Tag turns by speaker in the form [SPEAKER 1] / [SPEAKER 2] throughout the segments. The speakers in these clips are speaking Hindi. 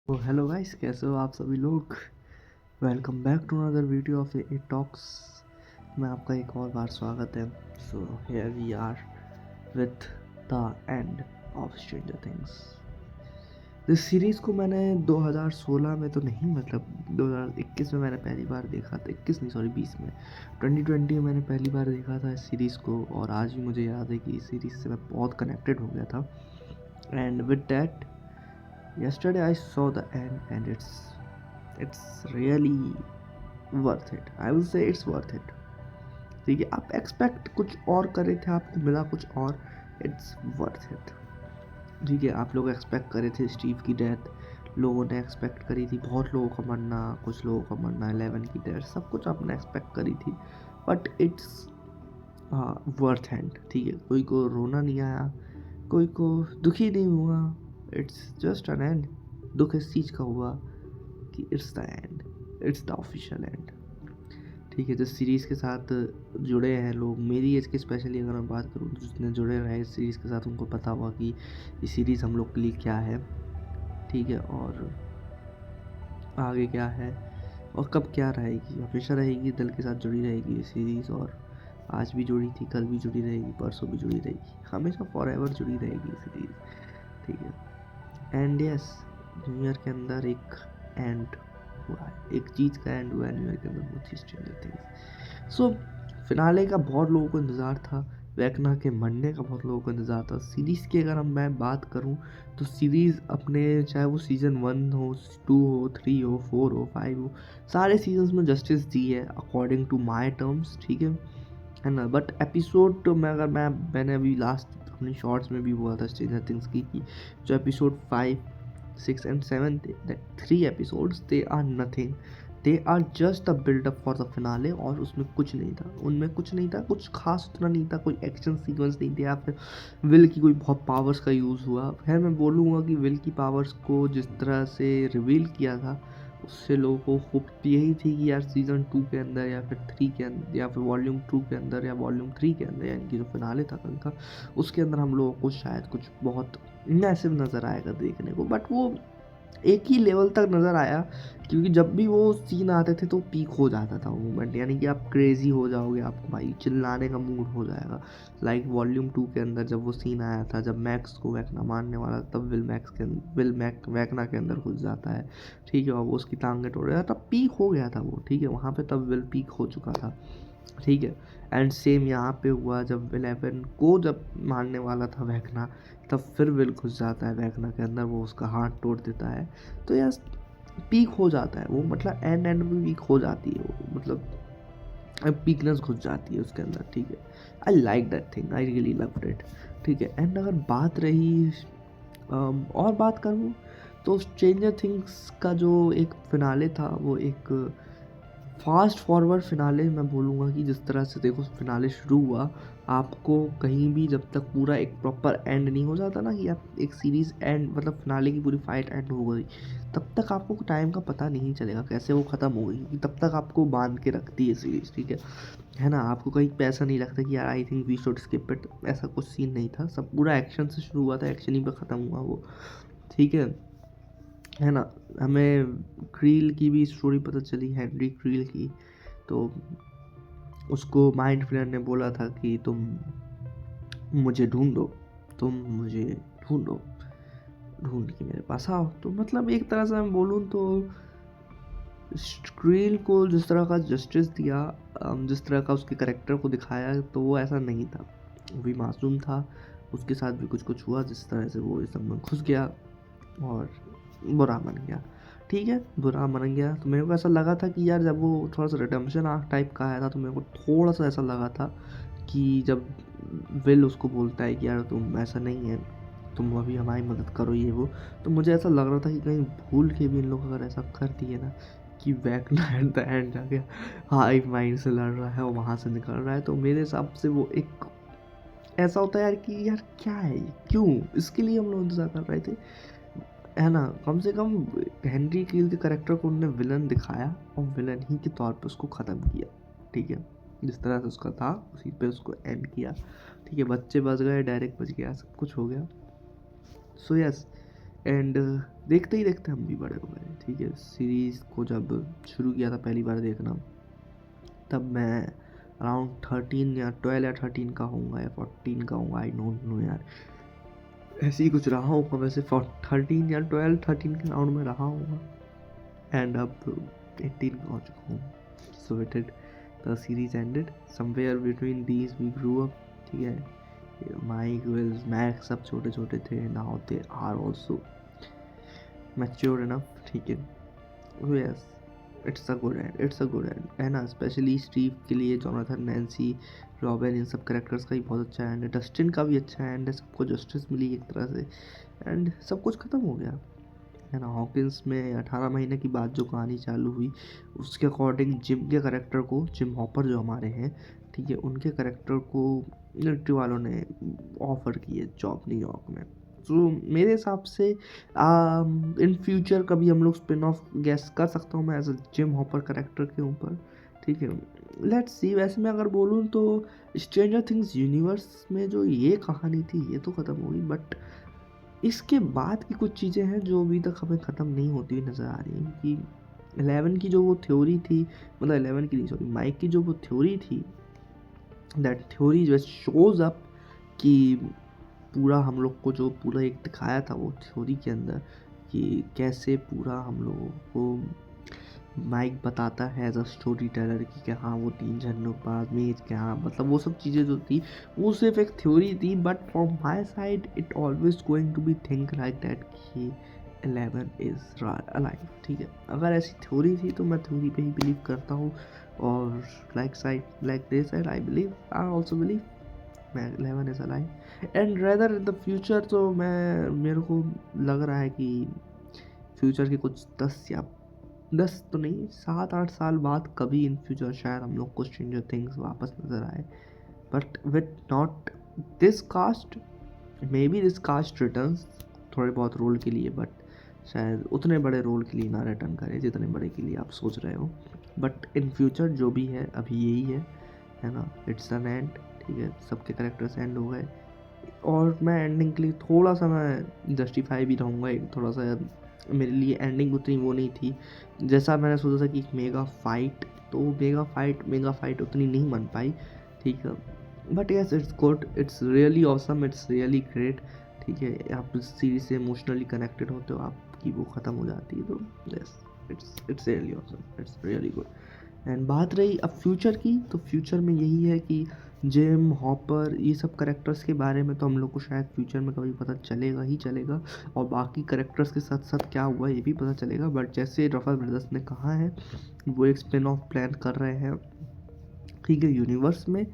[SPEAKER 1] तो हेलो गाइस, कैसे हो आप सभी लोग। Welcome back to another video of A talks में आपका एक और बार स्वागत है। So here we are with the end of Stranger Things. इस सीरीज़ को मैंने 2016 में तो नहीं, मतलब 2021 में मैंने पहली बार देखा था। 21 नहीं, सॉरी 20 में, 2020 में मैंने पहली बार देखा था इस सीरीज़ को। और आज भी मुझे याद है कि इस सीरीज़ से मैं बहुत कनेक्टेड हो गया था। And with that yesterday I saw the end and it's really worth it. I will say it's worth it. ठीक है, आप एक्सपेक्ट कुछ और करे थे, आपको मिला कुछ और। It's worth it. ठीक है, आप लोग एक्सपेक्ट करे थे स्टीव की डेथ, लोगों ने एक्सपेक्ट करी थी, बहुत लोगों का मरना, कुछ लोगों का मरना, 11 की डेथ, सब कुछ आपने एक्सपेक्ट करी थी। But it's worth and. ठीक है, कोई को रोना नहीं आया, कोई को दुखी नहीं हुआ। It's just an and. दुख इस चीज़ का हुआ कि it's the end, it's the official and. ठीक है, जिस सीरीज़ के साथ जुड़े हैं लोग, मेरी एज के स्पेशली अगर मैं बात करूँ, तो जितने जुड़े रहे इस सीरीज़ के साथ, उनको पता होगा कि ये सीरीज़ हम लोग के लिए क्या है। ठीक है, और आगे क्या है और कब क्या रहेगी, हमेशा रहेगी, दिल के साथ जुड़ी रहेगी ये सीरीज़। और आज भी जुड़ी थी, कल भी जुड़ी रहेगी, परसों भी जुड़ी रहेगी, हमेशा फॉर एवर जुड़ी रहेगी ये सीरीज़। ठीक है, एंड यस, न्यू ईयर के अंदर एक एंड हुआ है, एक चीज़ का एंड हुआ है न्यू ईयर के अंदर, वो थी स्ट्रेंजर थिंग्स। सो फिनाले का बहुत लोगों को इंतज़ार था, वैकना के मरने का बहुत लोगों को इंतज़ार था। सीरीज़ की अगर मैं बात करूं, तो सीरीज़ अपने, चाहे वो सीज़न 1 हो, 2 हो, 3 हो, 4 हो, 5 हो, सारे सीजन्स में जस्टिस दी है अकॉर्डिंग टू माई टर्म्स। ठीक है ना। बट एपिसोड तो मैंने अभी लास्ट अपनी शॉर्ट्स में भी हुआ था स्ट्रेंजर थिंग्स की, कि जो episode 5, 6 and 7, the 3 episodes, they are nothing. They are just a build up for the finale। और उसमें कुछ नहीं था, उनमें कुछ नहीं था, कुछ खास उतना नहीं था, कोई एक्शन सीक्वेंस नहीं थे, या फिर विल की कोई बहुत पावर्स का यूज़ हुआ। खैर, मैं बोलूँगा कि विल की पावर्स को जिस तरह से रिवील किया था, उससे लोगों को होप यही थी कि यार सीज़न 2 के अंदर, या फिर 3 के अंदर, या फिर वॉल्यूम 2 के अंदर, या वॉल्यूम 3 के अंदर, यानी कि जो फिनाले था कल का, उसके अंदर हम लोगों को शायद कुछ बहुत मैसिव नज़र आएगा देखने को। बट वो एक ही लेवल तक नज़र आया, क्योंकि जब भी वो सीन आते थे तो पीक हो जाता था वो मोमेंट, यानी कि आप क्रेज़ी हो जाओगे, आपको भाई चिल्लाने का मूड हो जाएगा। लाइक वॉल्यूम 2 के अंदर जब वो सीन आया था, जब मैक्स को वैकना मारने वाला, तब वैकना के अंदर घुस जाता है। ठीक है, और वो उसकी टांगें तोड़ रहा था, तब पीक हो गया था वो। ठीक है, वहाँ पे तब विल पीक हो चुका था। ठीक है, एंड सेम यहाँ पे हुआ, जब विल को जब मारने वाला था वैकना, तब फिर विल घुस जाता है वैकना के अंदर, वो उसका हाथ तोड़ देता है। तो यार पीक हो जाता है वो, मतलब एंड में पीक हो जाती है वो, मतलब पीकनेस घुस जाती है उसके अंदर। ठीक है, I like that thing, I really love it. ठीक है, एंड अगर बात रही और बात करूँ, तो स्ट्रेंजर थिंग्स का जो एक फिनाले था, वो एक फास्ट फॉरवर्ड फिनाले मैं बोलूँगा। कि जिस तरह से देखो फिनाले शुरू हुआ, आपको कहीं भी जब तक पूरा एक प्रॉपर एंड नहीं हो जाता ना, कि आप एक सीरीज़ एंड, मतलब फिनाले की पूरी फाइट एंड हो गई, तब तक आपको टाइम का पता नहीं चलेगा कैसे वो ख़त्म हो गई, क्योंकि तब तक आपको बांध के रखती है सीरीज़। ठीक है ना। आपको कहीं पे ऐसा नहीं लगता कि यार I think we should skip it, ऐसा कुछ सीन नहीं था। सब पूरा एक्शन से शुरू हुआ था, एक्शन ही पे ख़त्म हुआ वो। ठीक है ना। हमें क्रील की भी स्टोरी पता चली, हेनरी क्रील की। तो उसको माइंड फ्लेयर ने बोला था कि तुम मुझे ढूंढो, तुम मुझे ढूंढो, ढूंढ के मेरे पास आओ। तो मतलब एक तरह से मैं बोलूँ तो क्रील को जिस तरह का जस्टिस दिया, जिस तरह का उसके करेक्टर को दिखाया, तो वो ऐसा नहीं था। वो भी मासूम था, उसके साथ भी कुछ कुछ हुआ, जिस तरह से वो इस सब में घुस गया और बुरा बन गया। ठीक है, बुरा बन गया। तो मेरे को ऐसा लगा था कि यार जब वो थोड़ा सा रिडेम्पशन आर्क टाइप का आया था, तो मेरे को थोड़ा सा ऐसा लगा था कि जब विल उसको बोलता है कि यार तुम ऐसा नहीं है, तुम अभी हमारी मदद करो ये वो, तो मुझे ऐसा लग रहा था कि कहीं भूल के भी इन लोग अगर ऐसा कर दिए ना, कि वैकना एट द एंड जाके हाइव माइंड से लड़ रहा है और वहाँ से निकल रहा है, तो मेरे हिसाब से वो एक ऐसा होता है यार कि यार क्या है ये? क्यों इसके लिए हम लोग इंतजार कर रहे थे, है ना। कम से कम हेनरी कील के करेक्टर को उन्होंने विलन दिखाया, और विलन ही के तौर पे उसको ख़त्म किया। ठीक है, जिस तरह से उसका था उसी पे उसको एंड किया। ठीक है, बच्चे बच गए, डायरेक्ट बच गया, सब कुछ हो गया। सो यस, एंड देखते ही देखते हम भी बड़े हो गए, ठीक है। सीरीज़ को जब शुरू किया था पहली बार देखना, तब मैं अराउंड 13 या 12 या 13 का होऊंगा या 14 का होऊंगा, आई डोंट नो यार, ऐसे ही कुछ रहा होगा वैसे। 13 या 13 के राउंड में रहा होगा, एंड अब 18 का हो चुका हूँ। So it it the series ended somewhere between these we grew up, ठीक है। माइक, विल्स, मैक्स सब छोटे छोटे थे, now they are also mature enough, ठीक है। So yes, it's a good end, it's a good end, है ना। स्पेशली स्टीव के लिए जोनाथन, नैन्सी, रॉबिन, इन सब कैरेक्टर्स का ही बहुत अच्छा एंड है। डस्टिन का भी अच्छा एंड है, सबको जस्टिस मिली एक तरह से, एंड सब कुछ खत्म हो गया, है ना। हॉकिंस में 18 महीने की बाद जो कहानी चालू हुई, उसके अकॉर्डिंग जिम के करेक्टर को, जिम हॉपर जो हमारे हैं, ठीक है, उनके करेक्टर को मिलिट्री वालों ने ऑफर की है जॉब न्यूयॉर्क में। तो मेरे हिसाब से इन फ्यूचर कभी हम लोग स्पिन ऑफ गेस कर सकता हूँ मैं as a Jim Hopper character के ऊपर, ठीक है। Let's see. वैसे मैं अगर बोलूँ तो स्ट्रेंजर थिंग्स यूनिवर्स में जो ये कहानी थी ये तो ख़त्म हो गई, बट इसके बाद की कुछ चीज़ें हैं जो अभी तक हमें ख़त्म नहीं होती हुई नज़र आ रही हैं। कि 11 की जो वो थ्योरी थी, मतलब 11 की नहीं, सॉरी, माइक की जो वो थ्योरी थी, दैट थ्योरी जो शोज अप कि पूरा हम लोग को जो पूरा एक दिखाया था वो थ्योरी के अंदर, कि कैसे पूरा हम लोगों को माइक बताता है एज अ स्टोरी टेलर कि हाँ वो 3 झंडों के बाद में क्या, मतलब वो सब चीज़ें जो थी वो सिर्फ एक थ्योरी थी। But from my side it always going to be think like that कि 11 इज अलाइव, ठीक है। अगर ऐसी थ्योरी थी तो मैं थ्योरी पे ही बिलीव करता हूँ, और like they said I believe, I also believe मैं 11 is alive and rather in the future. तो मेरे को लग रहा है कि फ्यूचर के कुछ 10 तो नहीं, 7-8 साल बाद कभी इन फ्यूचर शायद हम लोग को स्ट्रेंजर थिंग्स वापस नज़र आए, but with not this cast. Maybe this cast returns थोड़े बहुत रोल के लिए, बट शायद उतने बड़े रोल के लिए ना रिटर्न करे जितने बड़े के लिए आप सोच रहे हो। बट इन फ्यूचर जो भी है अभी यही है ना। इट्स एन एंड, ठीक है, सबके करेक्टर्स एंड हो गए, और मैं एंडिंग के लिए थोड़ा सा मैं जस्टिफाई भी रहूँगा। एक थोड़ा सा मेरे लिए एंडिंग उतनी वो नहीं थी जैसा मैंने सोचा था कि एक मेगा फाइट, तो मेगा फाइट उतनी नहीं बन पाई, ठीक है। But yes, it's good, it's really awesome, it's really great, ठीक है। आप इस सीरीज से इमोशनली कनेक्टेड होते हो, आपकी वो ख़त्म हो जाती है, तो yes, it's really awesome, it's really good. And बात रही अब फ्यूचर की, तो फ्यूचर में यही है कि जिम हॉपर ये सब करेक्टर्स के बारे में तो हम लोग को शायद फ्यूचर में कभी पता चलेगा ही चलेगा, और बाकी करेक्टर्स के साथ साथ क्या हुआ ये भी पता चलेगा। बट जैसे रफल ब्रदर्स ने कहा है, वो एक स्पिन ऑफ प्लान कर रहे हैं, ठीक है, यूनिवर्स में,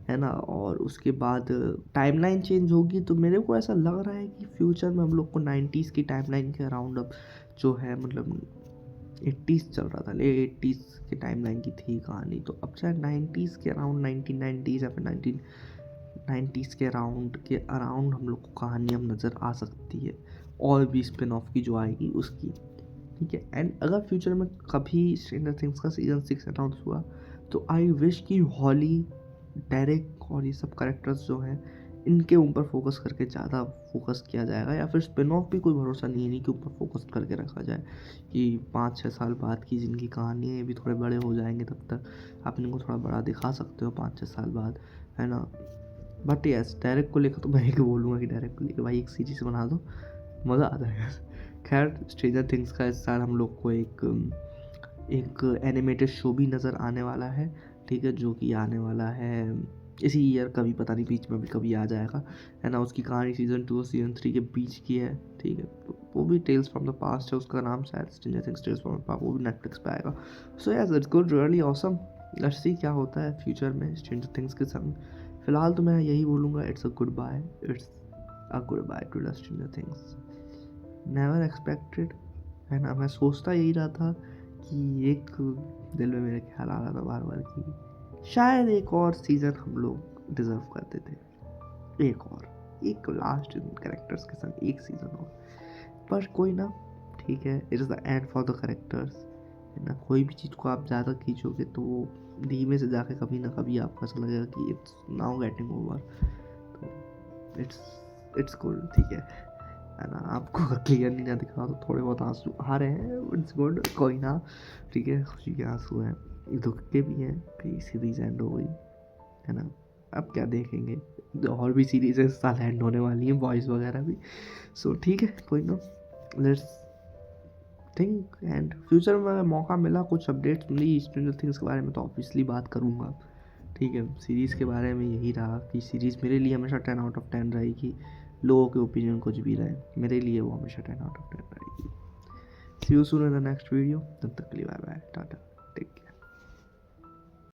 [SPEAKER 1] है ना। और उसके बाद टाइमलाइन चेंज होगी, तो मेरे को ऐसा लग रहा है कि फ्यूचर में हम लोग को 90s की टाइमलाइन के अराउंड अब जो है, मतलब 80s चल रहा था, ले 80s के टाइमलाइन की थी कहानी, तो अब शायद 90s के अराउंड, 1990s या फिर 1990s के अराउंड हम लोग को कहानी अब नज़र आ सकती है, और भी स्पिन ऑफ की जो आएगी उसकी, ठीक है। एंड अगर फ्यूचर में कभी स्ट्रेंजर थिंग्स का सीज़न 6 अनाउंस हुआ, तो आई विश कि हॉली, डेरेक और ये सब करेक्टर्स जो हैं इनके ऊपर फोकस करके ज़्यादा फोकस किया जाएगा, या फिर स्पिन ऑफ भी कोई भरोसा नहीं है, इन्हीं के ऊपर फोकस करके रखा जाए कि 5-6 साल बाद की जिनकी कहानी है ये भी थोड़े बड़े हो जाएंगे, तब तक आप इनको थोड़ा बड़ा दिखा सकते हो 5-6 साल बाद, है ना। बट यस, डायरेक्ट को लेकर तो मैं एक बोलूँगा कि डायरेक्ट को लेकर भाई एक सीरीज बना दो, मज़ा आ जाएगा। खैर, स्ट्रेंजर थिंग्स का इस साल हम लोग को एक एनिमेटेड शो भी नज़र आने वाला है, ठीक है, जो कि आने वाला है इसी ईयर, कभी पता नहीं बीच में भी कभी आ जाएगा, है ना। उसकी कहानी सीज़न 2 और सीज़न 3 के बीच की है, ठीक है। तो वो भी टेल्स फ्रॉम द पास्ट है, उसका नाम शायद Stranger Things Tales from the Past, वो भी नेटफ्लिक्स पे आएगा। So yes, it's good, really awesome. Let's see क्या होता है फ्यूचर में स्ट्रेंजर थिंग्स के संग। फिलहाल तो मैं यही बोलूँगा, it's a good bye, it's a good bye to the Stranger Things. Never expected, है ना। मैं सोचता यही रहा था कि एक दिल में मेरे ख्याल आ रहा था बार बार कि शायद एक और सीज़न हम लोग डिज़र्व करते थे, एक लास्ट इन कैरेक्टर्स के संग एक सीज़न और। पर कोई ना, ठीक है, it is the end for the characters, है ना। कोई भी चीज़ को आप ज़्यादा खींचोगे तो वो धीमे से जाके कभी ना कभी आपको ऐसा लगेगा कि इट्स नाउ गेटिंग ओवर, तो इट्स गुड, ठीक है। है ना, आपको क्लियर नहीं ना दिख रहा तो थोड़े बहुत आंसू आ रहे हैं, इट्स गुड, कोई ना, ठीक है, खुशी के आंसू हैं, दुख के भी हैं कि सीरीज एंड हो गई, है ना। अब क्या देखेंगे, और भी सीरीज इस साल एंड होने वाली हैं, बॉयज़ वगैरह भी। सो ठीक है, कोई ना, लेट्स थिंक, एंड फ्यूचर में अगर मौका मिला, कुछ अपडेट्स मिली स्ट्रेंजर थिंग्स के बारे में तो ऑब्वियसली बात करूँगा, ठीक है। सीरीज़ के बारे में यही रहा कि सीरीज़ मेरे लिए हमेशा 10 आउट ऑफ 10 रहेगी, लोगों के ओपिनियन कुछ भी रहे, मेरे लिए वो हमेशा 10 आउट ऑफ 10 रहेगी। See you soon in the next video, तब तक के लिए बाय बाय, टाटा।